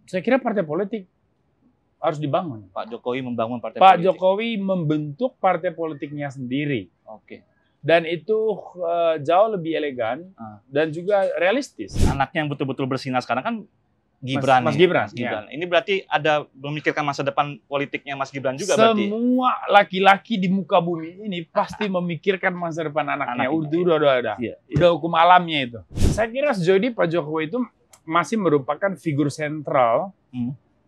Saya kira partai politik harus dibangun. Pak Jokowi membangun partai Pak politik. Jokowi membentuk partai politiknya sendiri. Oke. Dan itu jauh lebih elegan dan juga realistis. Anaknya yang betul-betul bersinar sekarang kan Gibran. Mas nih, Gibran. Mas Gibran. Ya. Ini berarti ada memikirkan masa depan politiknya Mas Gibran juga berarti. Semua laki-laki di muka bumi ini pasti memikirkan masa depan anaknya. Udah. Iya. Udah hukum alamnya itu. Saya kira sejauh ini Pak Jokowi itu masih merupakan figur sentral,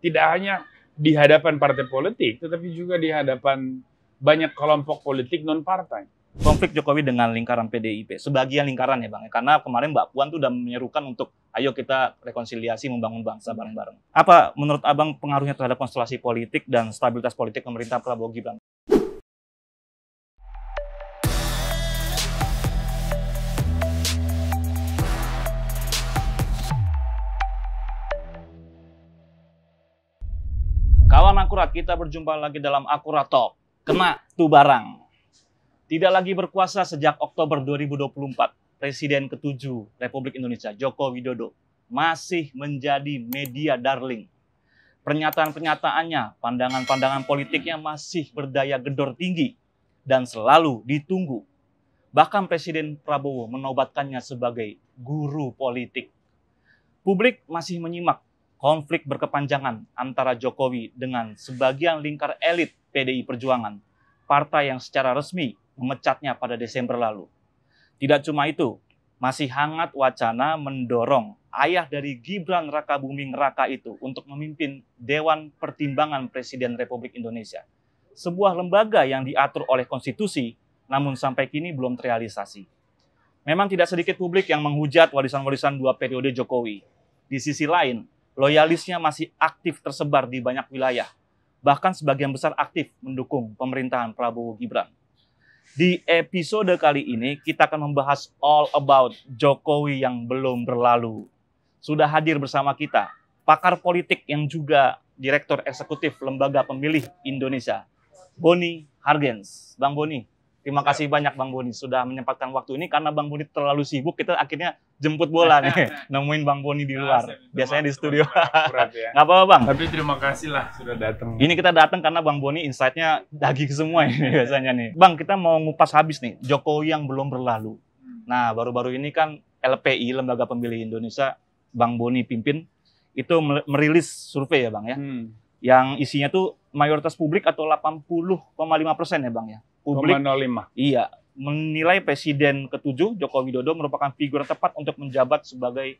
tidak hanya di hadapan partai politik, tetapi juga di hadapan banyak kelompok politik non-partai. Konflik Jokowi dengan lingkaran PDIP, sebagian lingkaran ya Bang, karena kemarin Mbak Puan tuh udah menyerukan untuk ayo kita rekonsiliasi membangun bangsa bareng-bareng. Apa menurut Abang pengaruhnya terhadap konstelasi politik dan stabilitas politik pemerintah Prabowo Gibran? Kawan Akurat, kita berjumpa lagi dalam Akurat Talk. Kena tuh barang. Tidak lagi berkuasa sejak Oktober 2024, Presiden ke-7 Republik Indonesia, Joko Widodo, masih menjadi media darling. Pernyataan-pernyataannya, pandangan-pandangan politiknya masih berdaya gedor tinggi dan selalu ditunggu. Bahkan Presiden Prabowo menobatkannya sebagai guru politik. Publik masih menyimak konflik berkepanjangan antara Jokowi dengan sebagian lingkar elit PDI Perjuangan, partai yang secara resmi memecatnya pada Desember lalu. Tidak cuma itu, masih hangat wacana mendorong ayah dari Gibran Rakabuming Raka itu untuk memimpin Dewan Pertimbangan Presiden Republik Indonesia. Sebuah lembaga yang diatur oleh konstitusi, namun sampai kini belum terrealisasi. Memang tidak sedikit publik yang menghujat warisan-warisan 2 periode Jokowi. Di sisi lain, loyalisnya masih aktif tersebar di banyak wilayah. Bahkan sebagian besar aktif mendukung pemerintahan Prabowo Gibran. Di episode kali ini, kita akan membahas all about Jokowi yang belum berlalu. Sudah hadir bersama kita, pakar politik yang juga Direktur Eksekutif Lembaga Pemilih Indonesia, Boni Hargens. Bang Boni, terima kasih banyak Bang Boni sudah menyempatkan waktu ini, karena Bang Boni terlalu sibuk, kita akhirnya jemput bola nih, nemuin Bang Boni di luar. Biasanya di studio. Nggak apa-apa Bang. Tapi terima kasih lah sudah datang. Ini kita datang karena Bang Boni insight-nya daging semua ini biasanya nih. Bang, kita mau ngupas habis nih, Jokowi yang belum berlalu. Nah, baru-baru ini kan LPI, Lembaga Pemilih Indonesia, Bang Boni pimpin, itu merilis survei ya Bang ya. Yang isinya tuh mayoritas publik atau 80,5% ya Bang ya. Publik 0,05. Iya, menilai Presiden ke-7 Joko Widodo merupakan figur tepat untuk menjabat sebagai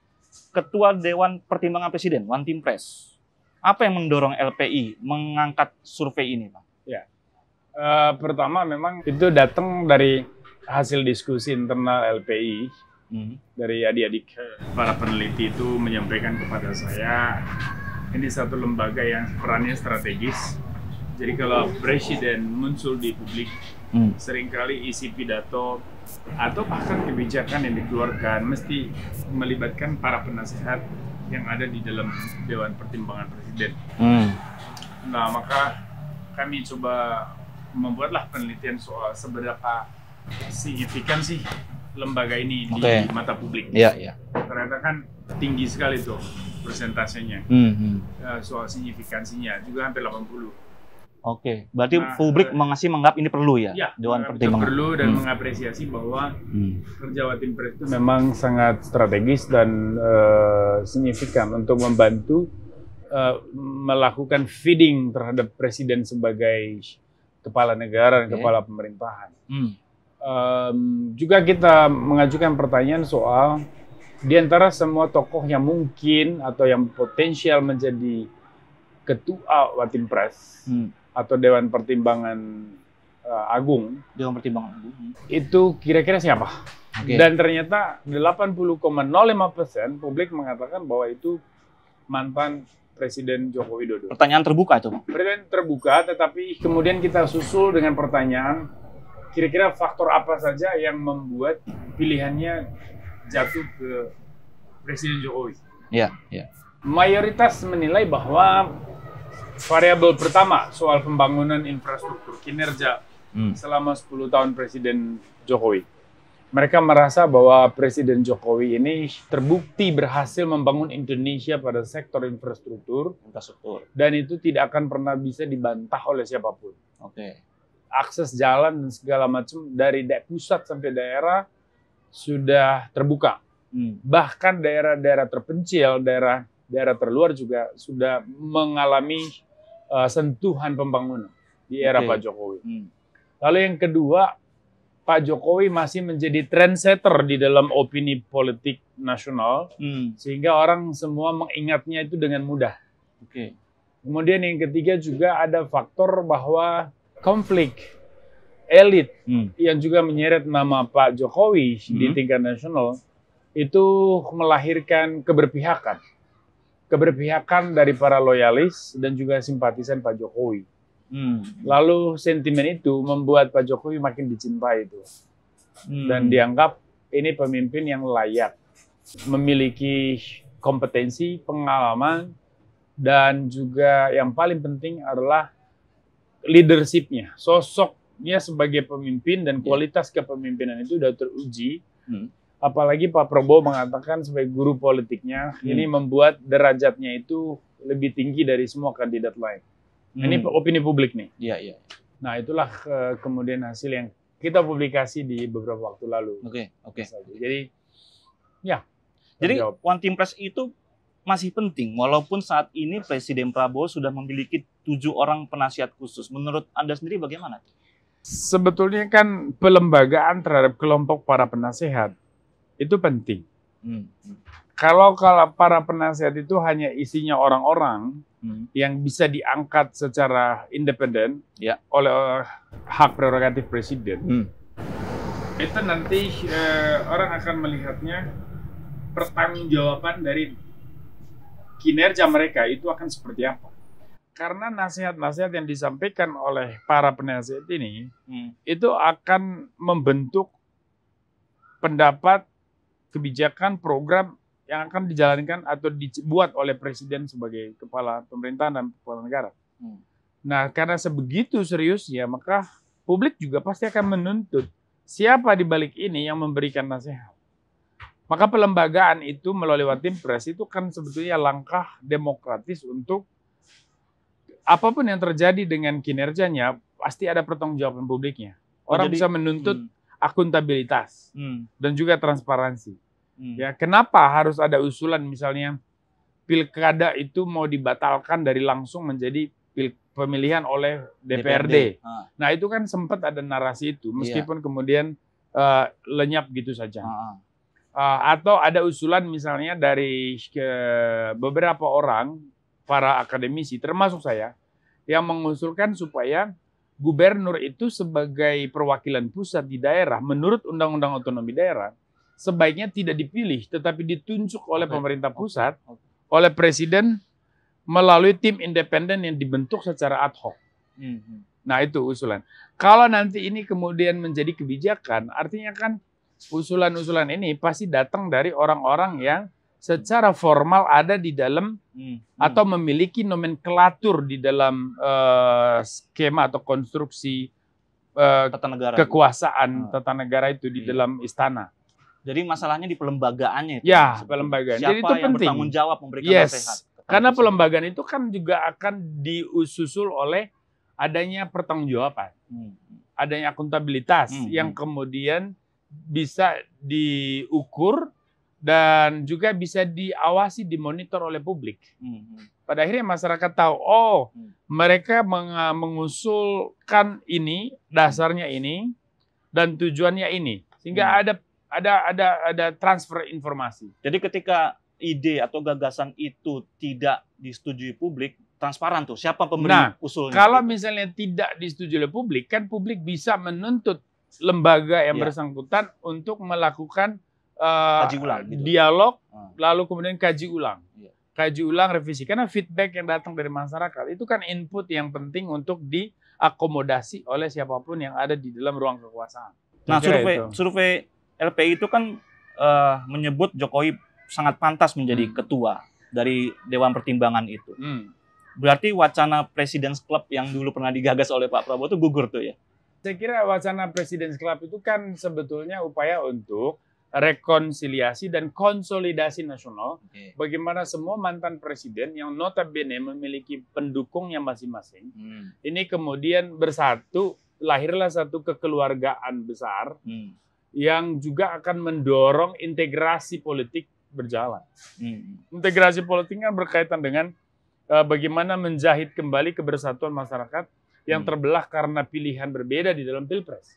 Ketua Dewan Pertimbangan Presiden, One Team Press. Apa yang mendorong LPI mengangkat survei ini, Pak? Ya, pertama memang itu datang dari hasil diskusi internal LPI. Dari adik-adik para peneliti itu menyampaikan kepada saya, ini satu lembaga yang perannya strategis. Jadi kalau presiden muncul di publik, seringkali isi pidato atau bahkan kebijakan yang dikeluarkan mesti melibatkan para penasehat yang ada di dalam Dewan Pertimbangan Presiden. Nah, maka kami coba membuatlah penelitian soal seberapa signifikan sih lembaga ini di mata publik. Iya. Ternyata kan tinggi sekali tuh persentasenya. Soal signifikansinya juga hampir 80. Oke, berarti publik masih menganggap ini perlu ya? Ya, Dewan Pertimbangan. Perlu dan mengapresiasi bahwa kerja One Press itu memang sangat strategis dan signifikan untuk membantu melakukan feeding terhadap presiden sebagai kepala negara dan kepala pemerintahan. Juga kita mengajukan pertanyaan soal di antara semua tokoh yang mungkin atau yang potensial menjadi ketua One Press atau Dewan Pertimbangan Agung, Dewan Pertimbangan Agung, itu kira-kira siapa? Dan ternyata 80,05% publik mengatakan bahwa itu mantan Presiden Joko Widodo. Pertanyaan terbuka itu, Bang? Pertanyaan terbuka, tetapi kemudian kita susul dengan pertanyaan, kira-kira faktor apa saja yang membuat pilihannya jatuh ke Presiden Jokowi? Iya. Mayoritas menilai bahwa variabel pertama soal pembangunan infrastruktur kinerja selama 10 tahun Presiden Jokowi. Mereka merasa bahwa Presiden Jokowi ini terbukti berhasil membangun Indonesia pada sektor infrastruktur, dan itu tidak akan pernah bisa dibantah oleh siapapun. Akses jalan dan segala macam dari pusat sampai daerah sudah terbuka. Bahkan daerah-daerah terpencil, daerah terluar juga sudah mengalami sentuhan pembangunan di era Pak Jokowi. Lalu yang kedua, Pak Jokowi masih menjadi trendsetter di dalam opini politik nasional, sehingga orang semua mengingatnya itu dengan mudah. Kemudian yang ketiga juga ada faktor bahwa konflik elit yang juga menyeret nama Pak Jokowi di tingkat nasional itu melahirkan keberpihakan. Keberpihakan dari para loyalis dan juga simpatisan Pak Jokowi. Lalu sentimen itu membuat Pak Jokowi makin dicintai itu. Dan dianggap ini pemimpin yang layak, memiliki kompetensi, pengalaman, dan juga yang paling penting adalah leadership-nya. Sosoknya sebagai pemimpin dan kualitas kepemimpinan itu sudah teruji. Apalagi Pak Prabowo mengatakan sebagai guru politiknya, ini membuat derajatnya itu lebih tinggi dari semua kandidat lain. Ini opini publik nih. Nah, itulah kemudian hasil yang kita publikasi di beberapa waktu lalu. Jadi, ya. Jadi, One Team Press itu masih penting, walaupun saat ini Presiden Prabowo sudah memiliki 7 orang penasihat khusus. Menurut Anda sendiri bagaimana? Sebetulnya kan pelembagaan terhadap kelompok para penasehat itu penting. Kalau para penasehat itu hanya isinya orang-orang yang bisa diangkat secara independen oleh hak prerogatif presiden, itu nanti orang akan melihatnya pertanggungjawaban dari kinerja mereka itu akan seperti apa. Karena nasihat-nasihat yang disampaikan oleh para penasihat ini itu akan membentuk pendapat, kebijakan, program yang akan dijalankan atau dibuat oleh presiden sebagai kepala pemerintahan dan kepala negara. Nah, karena sebegitu seriusnya, maka publik juga pasti akan menuntut siapa di balik ini yang memberikan nasihat. Maka pelembagaan itu melalui One Team Press itu kan sebetulnya langkah demokratis untuk apapun yang terjadi dengan kinerjanya, pasti ada pertanggungjawaban publiknya. Orang bisa menuntut akuntabilitas dan juga transparansi. Ya, kenapa harus ada usulan misalnya pilkada itu mau dibatalkan dari langsung menjadi pemilihan oleh DPRD. Nah, itu kan sempat ada narasi itu, meskipun kemudian lenyap gitu saja. Atau ada usulan misalnya dari beberapa orang, para akademisi, termasuk saya, yang mengusulkan supaya gubernur itu sebagai perwakilan pusat di daerah, menurut Undang-Undang Otonomi Daerah, sebaiknya tidak dipilih, tetapi ditunjuk oleh pemerintah pusat, oleh presiden, melalui tim independen yang dibentuk secara ad hoc. Nah, itu usulan. Kalau nanti ini kemudian menjadi kebijakan, artinya kan usulan-usulan ini pasti datang dari orang-orang yang secara formal ada di dalam atau memiliki nomenklatur di dalam skema atau konstruksi kekuasaan tata negara itu di dalam istana. Jadi masalahnya di pelembagaannya itu. Ya, pelembagaan. Siapa jadi itu yang penting. bertanggung jawab memberikan nasihat? Karena pelembagaan itu kan juga akan disusul oleh adanya pertanggungjawaban, adanya akuntabilitas yang kemudian bisa diukur dan juga bisa diawasi, dimonitor oleh publik. Pada akhirnya masyarakat tahu, oh mereka mengusulkan ini, dasarnya ini, dan tujuannya ini, sehingga ada transfer informasi. Jadi ketika ide atau gagasan itu tidak disetujui publik, transparan tuh siapa pemberi usulnya. Kalau misalnya tidak disetujui oleh publik, kan publik bisa menuntut lembaga yang bersangkutan untuk melakukan kaji ulang, gitu. Dialog, lalu kemudian kaji ulang. Kaji ulang, revisi. Karena feedback yang datang dari masyarakat itu kan input yang penting untuk diakomodasi oleh siapapun yang ada di dalam ruang kekuasaan. Nah, survei LPI itu kan menyebut Jokowi sangat pantas menjadi ketua dari Dewan Pertimbangan itu. Berarti wacana President's Club yang dulu pernah digagas oleh Pak Prabowo itu gugur tuh ya? Saya kira wacana President's Club itu kan sebetulnya upaya untuk rekonsiliasi dan konsolidasi nasional. Bagaimana semua mantan presiden yang notabene memiliki pendukungnya masing-masing, ini kemudian bersatu, lahirlah satu kekeluargaan besar yang juga akan mendorong integrasi politik berjalan. Integrasi politik kan berkaitan dengan bagaimana menjahit kembali kebersatuan masyarakat yang terbelah karena pilihan berbeda di dalam pilpres.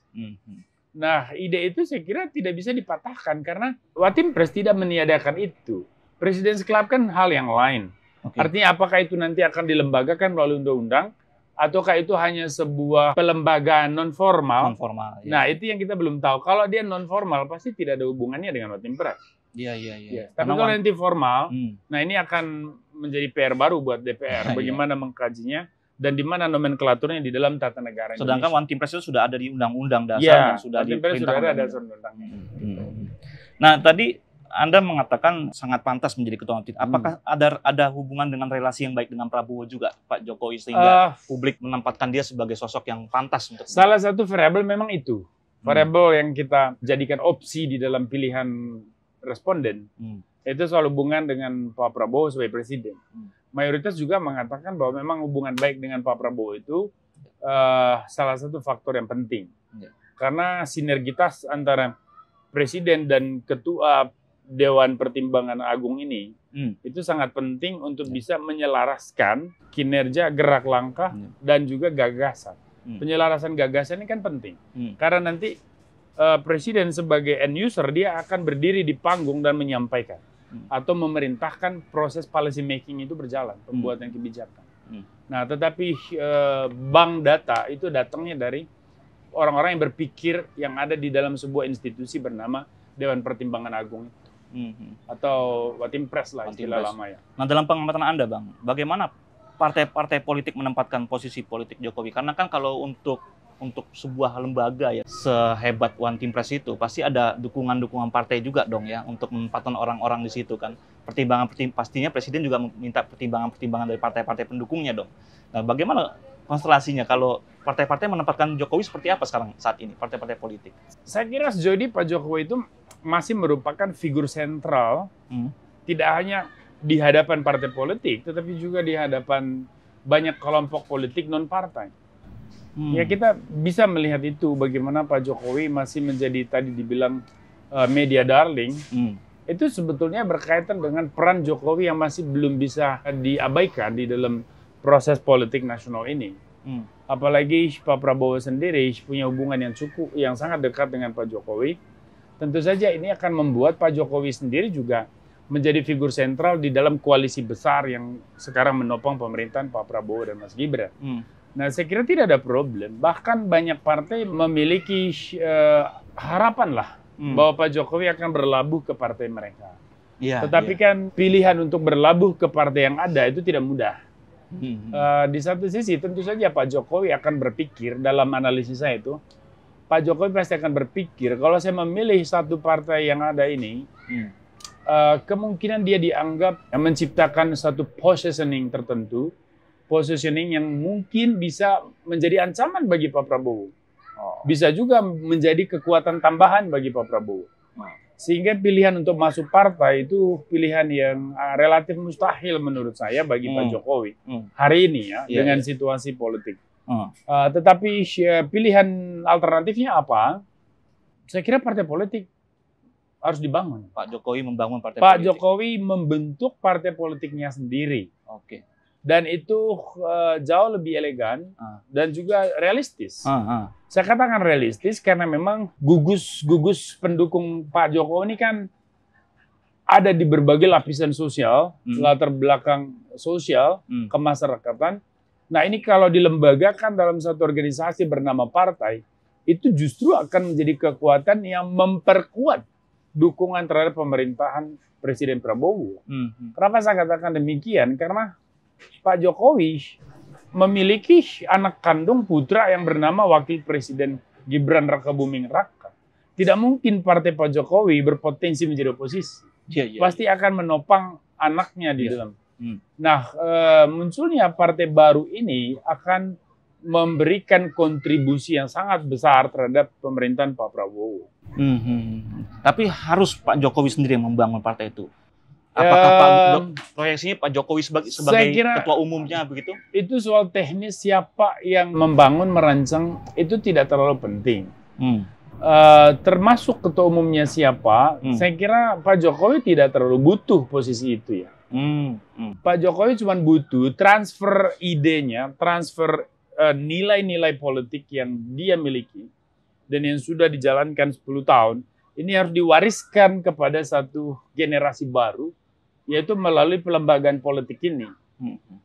Nah, ide itu saya kira tidak bisa dipatahkan karena Watimpres tidak meniadakan itu. President's Club kan hal yang lain. Artinya apakah itu nanti akan dilembagakan melalui undang-undang ataukah itu hanya sebuah pelembagaan non-formal? Non-formal. Nah, itu yang kita belum tahu. Kalau dia non-formal pasti tidak ada hubungannya dengan Watimpres. Iya. Tapi kalau nanti formal, nah ini akan menjadi PR baru buat DPR. Bagaimana mengkajinya dan di mana nomenklaturnya di dalam tata negara Indonesia. Sedangkan Watimpres itu sudah ada di undang-undang dasar, sudah ada dasar undang-undangnya. Nah, tadi Anda mengatakan sangat pantas menjadi ketua Watimpres. Apakah ada hubungan dengan relasi yang baik dengan Prabowo juga, Pak Jokowi, sehingga publik menempatkan dia sebagai sosok yang pantas untuk salah satu variabel memang itu. Variabel yang kita jadikan opsi di dalam pilihan responden. Itu soal hubungan dengan Pak Prabowo sebagai presiden. Mayoritas juga mengatakan bahwa memang hubungan baik dengan Pak Prabowo itu salah satu faktor yang penting. Karena sinergitas antara presiden dan ketua Dewan Pertimbangan Agung ini itu sangat penting untuk bisa menyelaraskan kinerja, gerak langkah, dan juga gagasan. Penyelarasan gagasan ini kan penting. Karena nanti presiden sebagai end user, dia akan berdiri di panggung dan menyampaikan. Atau memerintahkan proses policy making itu berjalan, pembuatan kebijakan. Nah, tetapi bank data itu datangnya dari orang-orang yang berpikir yang ada di dalam sebuah institusi bernama Dewan Pertimbangan Agung itu. Atau Watimpres lah istilah lama ya. Nah, dalam pengamatan Anda, Bang, bagaimana partai-partai politik menempatkan posisi politik Jokowi? Karena kan kalau untuk sebuah lembaga ya sehebat Watimpres itu pasti ada dukungan partai juga dong ya untuk menempatkan orang-orang di situ kan. Pastinya presiden juga minta pertimbangan dari partai-partai pendukungnya dong. Nah, bagaimana konstelasinya kalau partai-partai menempatkan Jokowi seperti apa sekarang saat ini partai-partai politik? Saya kira sejauh ini Pak Jokowi itu masih merupakan figur sentral tidak hanya di hadapan partai politik tetapi juga di hadapan banyak kelompok politik non partai. Ya kita bisa melihat itu bagaimana Pak Jokowi masih menjadi tadi dibilang media darling. Itu sebetulnya berkaitan dengan peran Jokowi yang masih belum bisa diabaikan di dalam proses politik nasional ini. Apalagi Pak Prabowo sendiri punya hubungan yang sangat dekat dengan Pak Jokowi. Tentu saja ini akan membuat Pak Jokowi sendiri juga menjadi figur sentral di dalam koalisi besar yang sekarang menopang pemerintahan Pak Prabowo dan Mas Gibran. Nah, saya kira tidak ada problem. Bahkan banyak partai memiliki harapan lah bahwa Pak Jokowi akan berlabuh ke partai mereka. Tetapi kan pilihan untuk berlabuh ke partai yang ada itu tidak mudah. Di satu sisi tentu saja Pak Jokowi akan berpikir, dalam analisis saya itu, Pak Jokowi pasti akan berpikir, kalau saya memilih satu partai yang ada ini, kemungkinan dia dianggap menciptakan satu positioning tertentu, positioning yang mungkin bisa menjadi ancaman bagi Pak Prabowo. Bisa juga menjadi kekuatan tambahan bagi Pak Prabowo. Sehingga pilihan untuk masuk partai itu pilihan yang relatif mustahil menurut saya bagi Pak Jokowi. Hari ini ya, dengan situasi politik. Tetapi pilihan alternatifnya apa? Saya kira partai politik harus dibangun. Pak Jokowi membangun partai politik. Pak politik. Jokowi membentuk partai politiknya sendiri. Oke. Dan itu jauh lebih elegan dan juga realistis. Saya katakan realistis karena memang gugus pendukung Pak Jokowi ini kan ada di berbagai lapisan sosial, latar belakang sosial, kemasyarakatan. Nah, ini kalau dilembagakan dalam satu organisasi bernama partai, itu justru akan menjadi kekuatan yang memperkuat dukungan terhadap pemerintahan Presiden Prabowo. Kenapa saya katakan demikian? Karena Pak Jokowi memiliki anak kandung putra yang bernama Wakil Presiden Gibran Rakabuming Raka. Tidak mungkin partai Pak Jokowi berpotensi menjadi oposisi. Pasti akan menopang anaknya di dalam. Nah, munculnya partai baru ini akan memberikan kontribusi yang sangat besar terhadap pemerintahan Pak Prabowo. Tapi harus Pak Jokowi sendiri yang membangun partai itu. Apakah proyeksinya Pak Jokowi sebagai ketua umumnya begitu? Itu soal teknis, siapa yang membangun, merancang, itu tidak terlalu penting. Termasuk ketua umumnya siapa, saya kira Pak Jokowi tidak terlalu butuh posisi itu ya. Pak Jokowi cuma butuh transfer idenya, transfer nilai-nilai politik yang dia miliki dan yang sudah dijalankan 10 tahun. Ini harus diwariskan kepada satu generasi baru, yaitu melalui pelembagaan politik ini.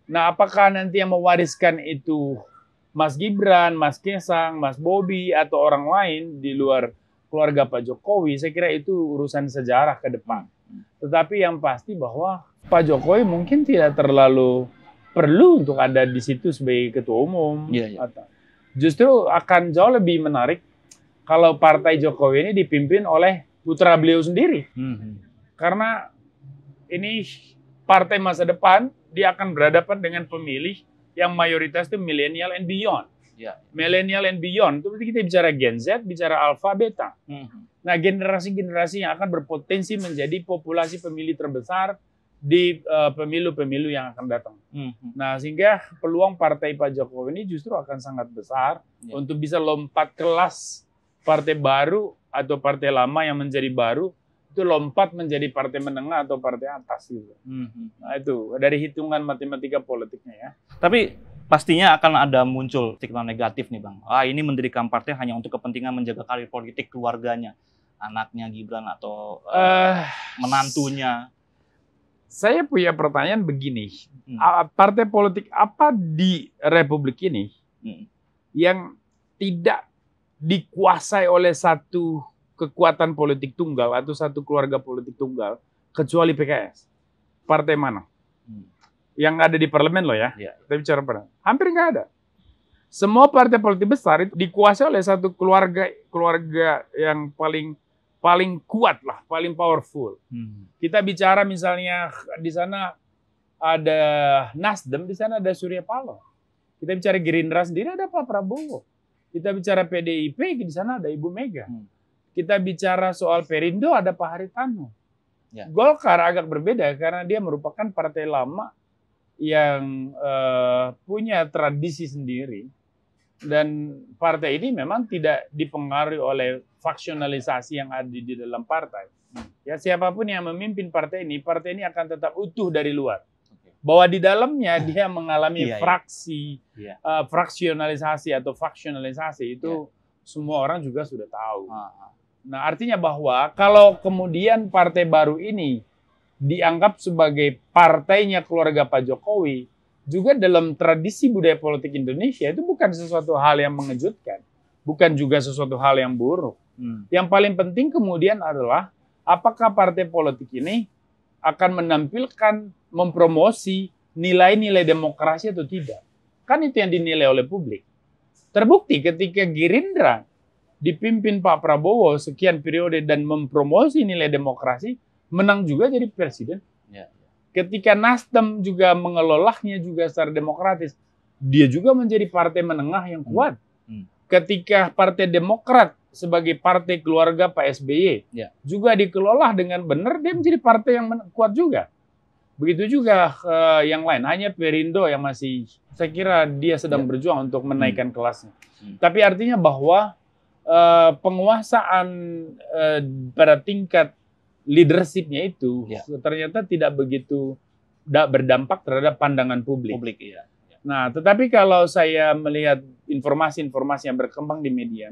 Nah, apakah nanti yang mewariskan itu Mas Gibran, Mas Kaesang, Mas Bobi, atau orang lain di luar keluarga Pak Jokowi, saya kira itu urusan sejarah ke depan. Tetapi yang pasti bahwa Pak Jokowi mungkin tidak terlalu perlu untuk ada di situ sebagai ketua umum. Justru akan jauh lebih menarik kalau partai Jokowi ini dipimpin oleh putra beliau sendiri. Karena ini partai masa depan, dia akan berhadapan dengan pemilih yang mayoritas itu millennial and beyond. Millennial and beyond, itu berarti kita bicara Gen Z, bicara Alpha, Beta. Nah, generasi-generasi yang akan berpotensi menjadi populasi pemilih terbesar di pemilu-pemilu yang akan datang. Nah, sehingga peluang partai Pak Jokowi ini justru akan sangat besar untuk bisa lompat kelas partai baru atau partai lama yang menjadi baru, itu lompat menjadi partai menengah atau partai atas gitu. Nah, itu dari hitungan matematika politiknya ya. Tapi pastinya akan ada muncul stigma negatif nih Bang. Ini mendirikan partai hanya untuk kepentingan menjaga karir politik keluarganya, anaknya Gibran atau menantunya. Saya punya pertanyaan begini, partai politik apa di Republik ini yang tidak dikuasai oleh satu kekuatan politik tunggal atau satu keluarga politik tunggal, kecuali PKS? Partai mana? Yang ada di parlemen loh ya, kita bicara parlemen. Hampir nggak ada. Semua partai politik besar itu dikuasai oleh satu keluarga yang paling kuat lah, paling powerful. Kita bicara misalnya di sana ada Nasdem, di sana ada Surya Paloh. Kita bicara Gerindra sendiri ada Pak Prabowo. Kita bicara PDIP, di sana ada Ibu Mega. Kita bicara soal Perindo ada Pak Haritanu. Golkar agak berbeda karena dia merupakan partai lama yang punya tradisi sendiri. Dan partai ini memang tidak dipengaruhi oleh faksionalisasi yang ada di dalam partai. Ya, siapapun yang memimpin partai ini akan tetap utuh dari luar. Bahwa di dalamnya dia mengalami fraksionalisasi atau faksionalisasi itu semua orang juga sudah tahu. Nah, artinya bahwa kalau kemudian partai baru ini dianggap sebagai partainya keluarga Pak Jokowi, juga dalam tradisi budaya politik Indonesia itu bukan sesuatu hal yang mengejutkan, bukan juga sesuatu hal yang buruk. Yang paling penting kemudian adalah apakah partai politik ini akan menampilkan, mempromosi nilai-nilai demokrasi atau tidak. Kan itu yang dinilai oleh publik. Terbukti ketika Gerindra dipimpin Pak Prabowo sekian periode dan mempromosi nilai demokrasi, menang juga jadi presiden. Ketika Nasdem juga mengelolanya juga secara demokratis, dia juga menjadi partai menengah yang kuat. Ketika Partai Demokrat sebagai partai keluarga Pak SBY juga dikelola dengan benar, dia menjadi partai yang kuat juga. Begitu juga yang lain, hanya Perindo yang masih, saya kira dia sedang berjuang untuk menaikkan kelasnya. Tapi artinya bahwa penguasaan pada tingkat leadership-nya itu ternyata tidak begitu berdampak terhadap pandangan publik. Nah, tetapi kalau saya melihat informasi-informasi yang berkembang di media,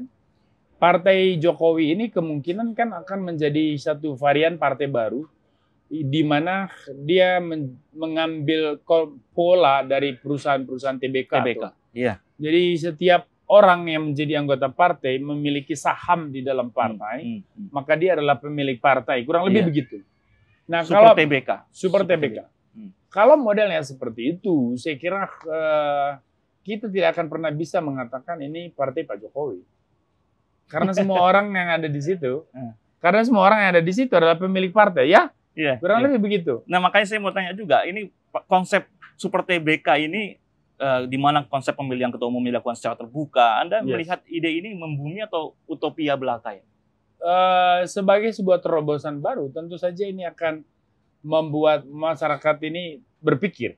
Partai Jokowi ini kemungkinan kan akan menjadi satu varian partai baru, di mana dia mengambil pola dari perusahaan-perusahaan TBK. Jadi setiap orang yang menjadi anggota partai memiliki saham di dalam partai, maka dia adalah pemilik partai. Kurang lebih begitu. Nah, Super kalau TBK. Super TBK. Kalau modelnya seperti itu, saya kira kita tidak akan pernah bisa mengatakan ini partai Pak Jokowi. Karena semua orang yang ada di situ, adalah pemilik partai, ya? Kurang lebih begitu. Nah, makanya saya mau tanya juga, ini konsep Super TBK ini di mana konsep pemilihan ketua umum dilakukan secara terbuka. Anda Yes. melihat ide ini membumi atau utopia belaka ya? Sebagai sebuah terobosan baru, tentu saja ini akan membuat masyarakat ini berpikir.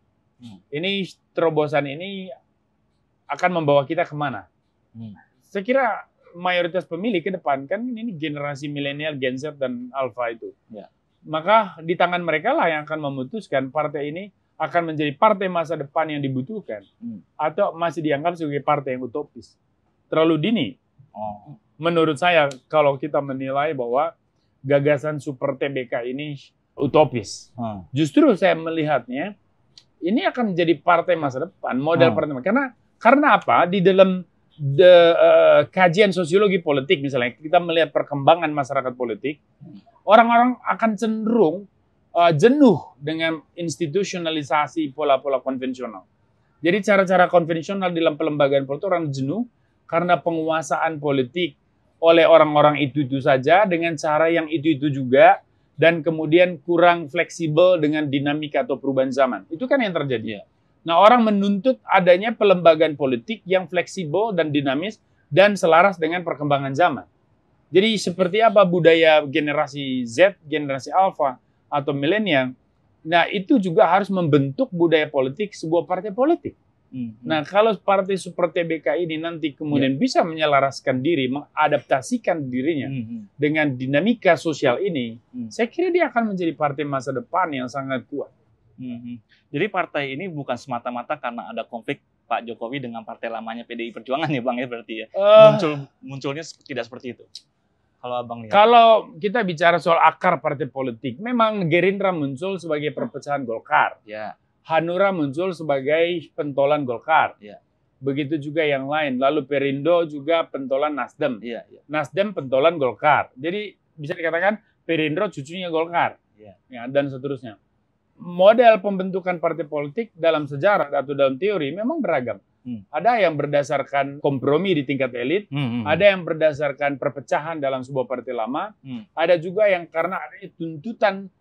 Ini terobosan ini akan membawa kita kemana? Saya kira mayoritas pemilih ke depan kan ini generasi milenial, Gen Z dan Alpha itu. Ya. Maka di tangan mereka lah yang akan memutuskan partai ini akan menjadi partai masa depan yang dibutuhkan atau masih dianggap sebagai partai yang utopis. Terlalu dini. Menurut saya kalau kita menilai bahwa gagasan Super TBK ini utopis. Justru saya melihatnya ini akan menjadi partai masa depan, model partai. Karena apa? Di dalam kajian sosiologi politik misalnya, kita melihat perkembangan masyarakat politik, orang-orang akan cenderung jenuh dengan institusionalisasi pola-pola konvensional. Jadi cara-cara konvensional dalam pelembagaan politik orang jenuh karena penguasaan politik oleh orang-orang itu saja dengan cara yang itu juga dan kemudian kurang fleksibel dengan dinamika atau perubahan zaman. Itu kan yang terjadi. Nah, orang menuntut adanya pelembagaan politik yang fleksibel dan dinamis dan selaras dengan perkembangan zaman. Jadi seperti apa budaya generasi Z, generasi Alpha atau milenial, nah itu juga harus membentuk budaya politik sebuah partai politik. Nah, kalau partai Super TBK ini nanti kemudian bisa menyelaraskan diri, mengadaptasikan dirinya dengan dinamika sosial ini, saya kira dia akan menjadi partai masa depan yang sangat kuat. Jadi partai ini bukan semata-mata karena ada konflik Pak Jokowi dengan partai lamanya PDI Perjuangan ya Bang ya berarti ya? Munculnya tidak seperti itu. Kalau Abang lihat. Kalau kita bicara soal akar partai politik, memang Gerindra muncul sebagai perpecahan Golkar. Ya. Hanura muncul sebagai pentolan Golkar. Ya. Begitu juga yang lain. Lalu Perindo juga pentolan Nasdem. Ya. Nasdem pentolan Golkar. Jadi bisa dikatakan Perindo cucunya Golkar. Ya, dan seterusnya. Model pembentukan partai politik dalam sejarah atau dalam teori memang beragam. Ada yang berdasarkan kompromi di tingkat elit, ada yang berdasarkan perpecahan dalam sebuah partai lama, ada juga yang karena ada tuntutan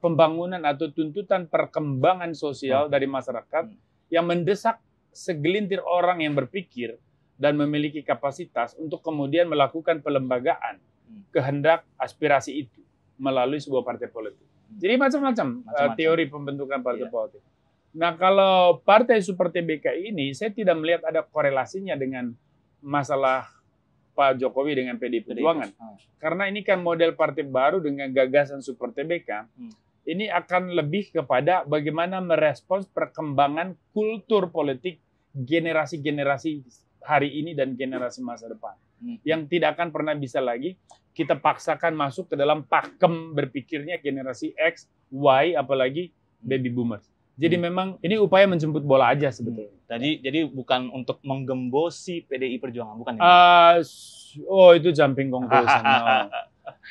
pembangunan atau tuntutan perkembangan sosial dari masyarakat yang mendesak segelintir orang yang berpikir dan memiliki kapasitas untuk kemudian melakukan pelembagaan kehendak aspirasi itu melalui sebuah partai politik. Jadi macam-macam teori pembentukan partai politik. Nah, kalau partai Super TBK ini, saya tidak melihat ada korelasinya dengan masalah Pak Jokowi dengan PDI Perjuangan. Karena ini kan model partai baru dengan gagasan Super TBK. Ini akan lebih kepada bagaimana merespons perkembangan kultur politik generasi-generasi hari ini dan generasi masa depan. Yang tidak akan pernah bisa lagi kita paksakan masuk ke dalam pakem berpikirnya generasi X, Y, apalagi baby boomers. Jadi memang ini upaya menjemput bola aja sebetulnya. Jadi bukan untuk menggembosi PDI Perjuangan, bukan? Itu jumping conclusion. No.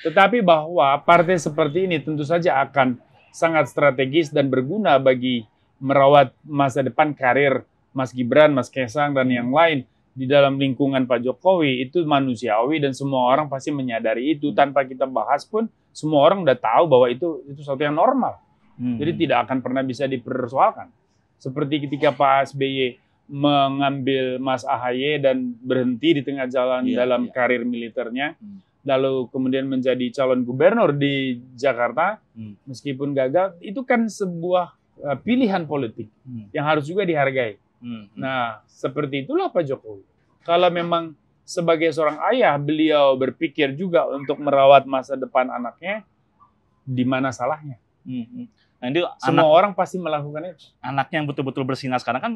Tetapi bahwa partai seperti ini tentu saja akan sangat strategis dan berguna bagi merawat masa depan karir Mas Gibran, Mas Kaesang, dan yang lain di dalam lingkungan Pak Jokowi. Itu manusiawi dan semua orang pasti menyadari itu. Tanpa kita bahas pun semua orang udah tahu bahwa itu sesuatu yang normal. Jadi tidak akan pernah bisa dipersoalkan. Seperti ketika Pak SBY mengambil Mas AHY dan berhenti di tengah jalan dalam karir militernya, lalu kemudian menjadi calon gubernur di Jakarta, meskipun gagal, itu kan sebuah pilihan politik yang harus juga dihargai. Nah, seperti itulah Pak Jokowi. Kalau memang sebagai seorang ayah, beliau berpikir juga untuk merawat masa depan anaknya, di mana salahnya? Nah, itu semua orang pasti melakukan itu. Anaknya yang betul-betul bersinar sekarang kan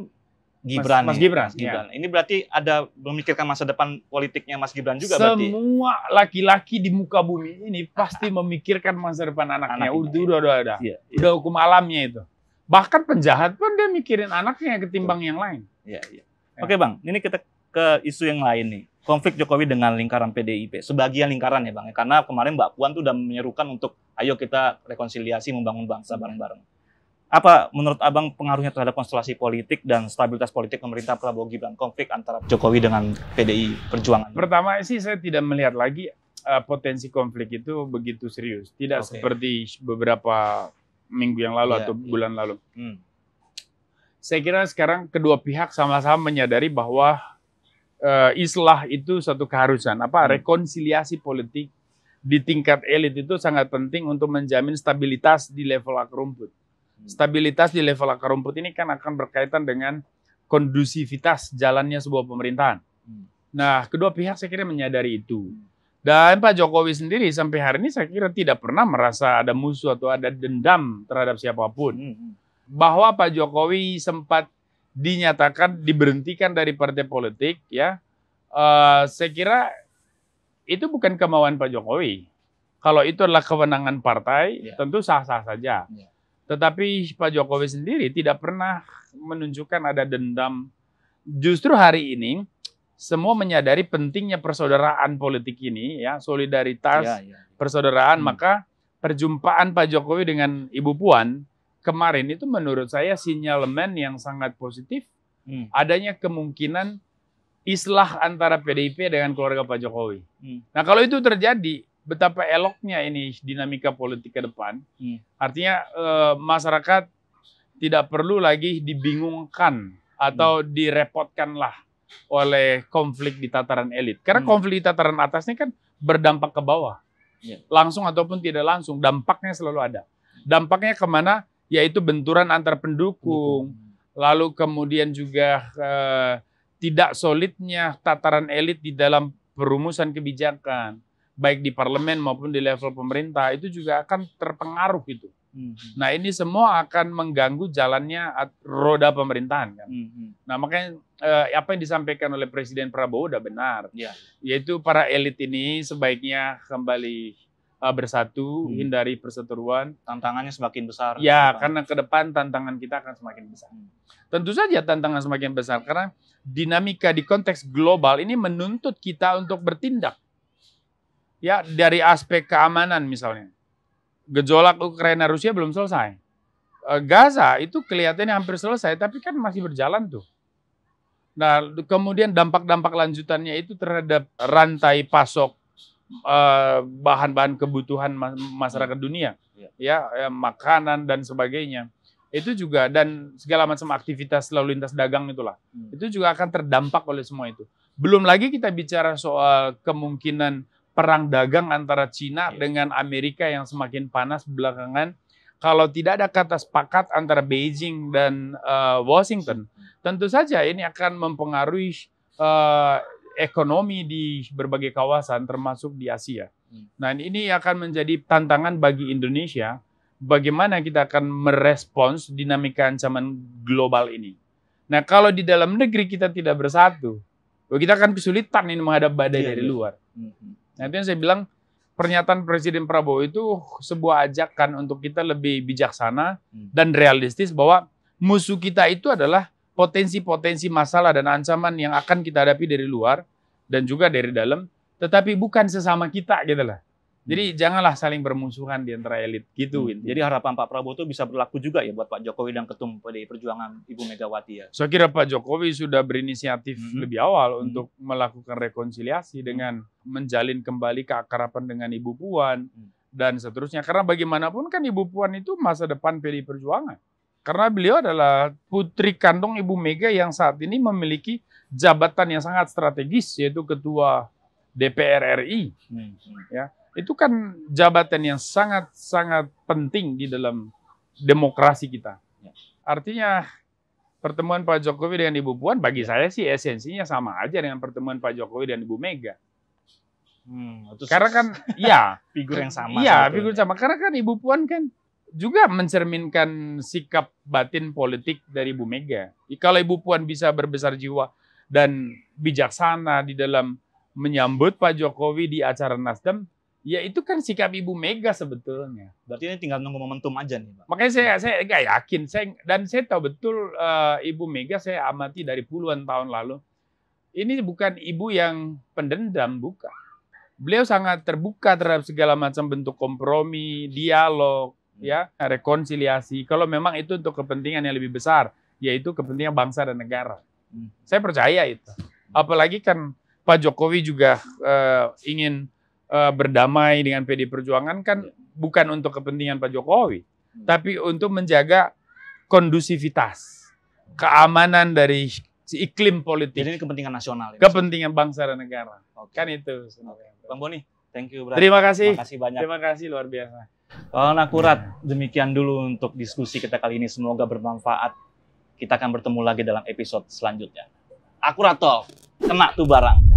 Gibran. Mas Gibran. Ya. Ini berarti ada memikirkan masa depan politiknya Mas Gibran juga berarti. Semua laki-laki di muka bumi ini pasti memikirkan masa depan anaknya. Udah hukum alamnya itu. Bahkan penjahat pun dia mikirin anaknya ketimbang yang lain. Oke Bang, ini kita ke isu yang lain nih. Konflik Jokowi dengan lingkaran PDIP. Sebagian lingkaran ya Bang. Karena kemarin Mbak Puan tuh udah menyerukan untuk ayo kita rekonsiliasi membangun bangsa bareng-bareng. Apa menurut Abang pengaruhnya terhadap konstelasi politik dan stabilitas politik pemerintah Prabowo Gibran? Konflik antara Jokowi dengan PDI Perjuangan. Pertama sih saya tidak melihat lagi potensi konflik itu begitu serius. Tidak seperti beberapa minggu yang lalu atau bulan lalu. saya kira sekarang kedua pihak sama-sama menyadari bahwa islah itu suatu keharusan. Rekonsiliasi politik di tingkat elit itu sangat penting untuk menjamin stabilitas di level akar rumput. Stabilitas di level akar rumput ini kan akan berkaitan dengan kondusivitas jalannya sebuah pemerintahan. Nah, kedua pihak saya kira menyadari itu. Dan Pak Jokowi sendiri sampai hari ini saya kira tidak pernah merasa ada musuh atau ada dendam terhadap siapapun. Bahwa Pak Jokowi sempat dinyatakan diberhentikan dari partai politik, ya, saya kira itu bukan kemauan Pak Jokowi. Kalau itu adalah kewenangan partai, tentu sah-sah saja. Tetapi Pak Jokowi sendiri tidak pernah menunjukkan ada dendam. Justru hari ini semua menyadari pentingnya persaudaraan politik ini, ya, solidaritas, persaudaraan. Maka perjumpaan Pak Jokowi dengan Ibu Puan kemarin itu menurut saya sinyalemen yang sangat positif. Adanya kemungkinan islah antara PDIP dengan keluarga Pak Jokowi. Nah, kalau itu terjadi, betapa eloknya ini dinamika politik ke depan. Artinya masyarakat tidak perlu lagi dibingungkan atau direpotkanlah oleh konflik di tataran elit. Karena konflik di tataran atas ini kan berdampak ke bawah. Langsung ataupun tidak langsung, dampaknya selalu ada. Dampaknya kemana? Yaitu benturan antar pendukung. Lalu kemudian juga tidak solidnya tataran elit di dalam perumusan kebijakan. Baik di parlemen maupun di level pemerintah, itu juga akan terpengaruh itu. Nah, ini semua akan mengganggu jalannya roda pemerintahan kan. Nah, makanya apa yang disampaikan oleh Presiden Prabowo udah benar, yaitu para elit ini sebaiknya kembali bersatu, hindari perseteruan. Tantangannya semakin besar. Ya, karena ke depan tantangan kita akan semakin besar. Tentu saja tantangan semakin besar karena dinamika di konteks global ini menuntut kita untuk bertindak. Ya, dari aspek keamanan misalnya. Gejolak Ukraina-Rusia belum selesai. Gaza itu kelihatannya hampir selesai, tapi kan masih berjalan tuh. Nah, kemudian dampak-dampak lanjutannya itu terhadap rantai pasok bahan-bahan kebutuhan masyarakat dunia, ya, makanan dan sebagainya. Itu juga, dan segala macam aktivitas lalu lintas dagang itulah. Itu juga akan terdampak oleh semua itu. Belum lagi kita bicara soal kemungkinan perang dagang antara Cina dengan Amerika yang semakin panas belakangan. Kalau tidak ada kata sepakat antara Beijing dan Washington, tentu saja ini akan mempengaruhi ekonomi di berbagai kawasan, termasuk di Asia. Nah, ini akan menjadi tantangan bagi Indonesia, bagaimana kita akan merespons dinamika ancaman global ini. Nah, kalau di dalam negeri kita tidak bersatu, kita akan kesulitan ini menghadap badai dari luar. Nah, itu yang saya bilang, pernyataan Presiden Prabowo itu sebuah ajakan untuk kita lebih bijaksana dan realistis bahwa musuh kita itu adalah potensi-potensi masalah dan ancaman yang akan kita hadapi dari luar dan juga dari dalam, tetapi bukan sesama kita gitu lah. Jadi janganlah saling bermusuhan di antara elit gitu. Jadi harapan Pak Prabowo itu bisa berlaku juga ya buat Pak Jokowi dan Ketum PDI Perjuangan Ibu Megawati ya. Saya kira Pak Jokowi sudah berinisiatif lebih awal untuk melakukan rekonsiliasi dengan menjalin kembali keakraban dengan Ibu Puan dan seterusnya. Karena bagaimanapun kan Ibu Puan itu masa depan PDI Perjuangan. Karena beliau adalah putri kandung Ibu Mega yang saat ini memiliki jabatan yang sangat strategis, yaitu Ketua DPR RI. Ya. Itu kan jabatan yang sangat-sangat penting di dalam demokrasi kita. Artinya pertemuan Pak Jokowi dengan Ibu Puan bagi saya sih esensinya sama aja dengan pertemuan Pak Jokowi dan Ibu Mega. Karena kan ya figur yang sama. Iya, figur sama. Karena kan Ibu Puan kan juga mencerminkan sikap batin politik dari Ibu Mega. Kalau Ibu Puan bisa berbesar jiwa dan bijaksana di dalam menyambut Pak Jokowi di acara Nasdem, ya itu kan sikap Ibu Mega sebetulnya. Berarti ini tinggal nunggu momentum aja nih, Pak. Makanya saya nggak yakin. Dan saya tahu betul Ibu Mega saya amati dari puluhan tahun lalu. Ini bukan ibu yang pendendam, bukan. Beliau sangat terbuka terhadap segala macam bentuk kompromi, dialog, ya, rekonsiliasi. Kalau memang itu untuk kepentingan yang lebih besar, yaitu kepentingan bangsa dan negara. Saya percaya itu. Apalagi kan Pak Jokowi juga ingin berdamai dengan PDI Perjuangan kan bukan untuk kepentingan Pak Jokowi, tapi untuk menjaga kondusivitas. keamanan dari si iklim politik. Jadi ini kepentingan nasional. Kepentingan bangsa dan negara. Kan itu sebenarnya. Bang Boni, thank you. Bro. Terima kasih. Terima kasih banyak. Terima kasih, luar biasa. Kawan Akurat, demikian dulu untuk diskusi kita kali ini. Semoga bermanfaat. Kita akan bertemu lagi dalam episode selanjutnya. Akurat Talk, kena tuh barang.